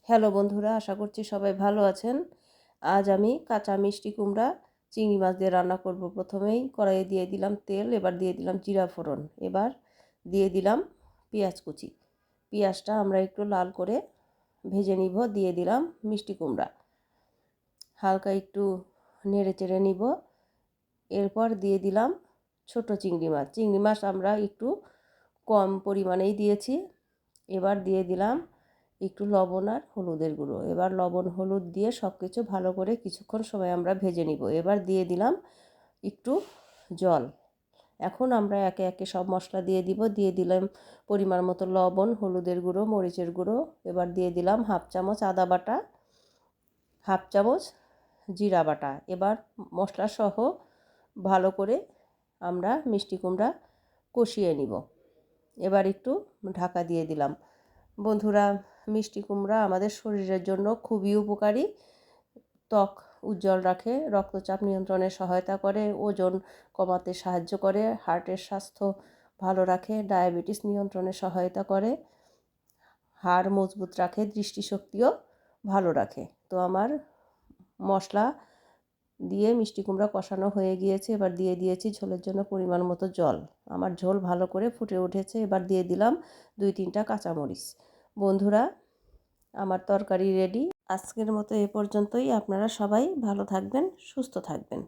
Hello বন্ধুরা, আশা করছি সবাই ভালো আছেন। আজ আমি কাঁচা মিষ্টি কুমড়া চিংড়ি মাছ দিয়ে রান্না করব। প্রথমেই কড়াইয়ে দিয়ে দিলাম তেল, এবার দিয়ে দিলাম জিরা ফোড়ন, এবার দিয়ে দিলাম পেঁয়াজ কুচি। পেঁয়াজটা আমরা একটু লাল করে ভেজে নিব। দিয়ে দিলাম মিষ্টি কুমড়া, হালকা একটু নেড়ে চেড়ে নিব। এরপর দিয়ে দিলাম ছোট চিংড়ি মাছ। চিংড়ি মাছ আমরা একটু কম পরিমাণেই দিয়েছি। এবার দিয়ে দিলাম একটু লবণ আর হলুদের গুঁড়ো। এবার লবণ হলুদ দিয়ে সব কিছু ভালো করে কিছুক্ষণ সময় আমরা ভেজে নিব। এবার দিয়ে দিলাম একটু জল। এখন আমরা একে একে সব মশলা দিয়ে দিব। দিয়ে দিলাম পরিমাণ মতো লবণ, হলুদের গুঁড়ো, মরিচের গুঁড়ো। এবার দিয়ে দিলাম হাফ চামচ আদা বাটা, হাফ চামচ জিরা বাটা। এবার মশলা সহ ভালো করে আমরা মিষ্টি কুমড়া কষিয়ে নিব। এবার একটু ঢাকা দিয়ে দিলাম। বন্ধুরা, মিষ্টি কুমড়া আমাদের শরীরের জন্য খুবই উপকারী। ত্বক উজ্জ্বল রাখে, রক্তচাপ নিয়ন্ত্রণে সহায়তা করে, ওজন কমাতে সাহায্য করে, হার্টের স্বাস্থ্য ভালো রাখে, ডায়াবেটিস নিয়ন্ত্রণে সহায়তা করে, হাড় মজবুত রাখে, দৃষ্টিশক্তিও ভালো রাখে। তো আমার মশলা দিয়ে মিষ্টি কুমড়া কষানো হয়ে গিয়েছে। এবার দিয়ে দিয়েছি ঝোলের জন্য পরিমাণ মতো জল। আমার ঝোল ভালো করে ফুটে উঠেছে। এবার দিয়ে দিলাম 2-3টা কাঁচামরিচ। বন্ধুরা, আমার তরকারি রেডি। আজকের মতো এ পর্যন্তই। আপনারা সবাই ভালো থাকবেন, সুস্থ থাকবেন।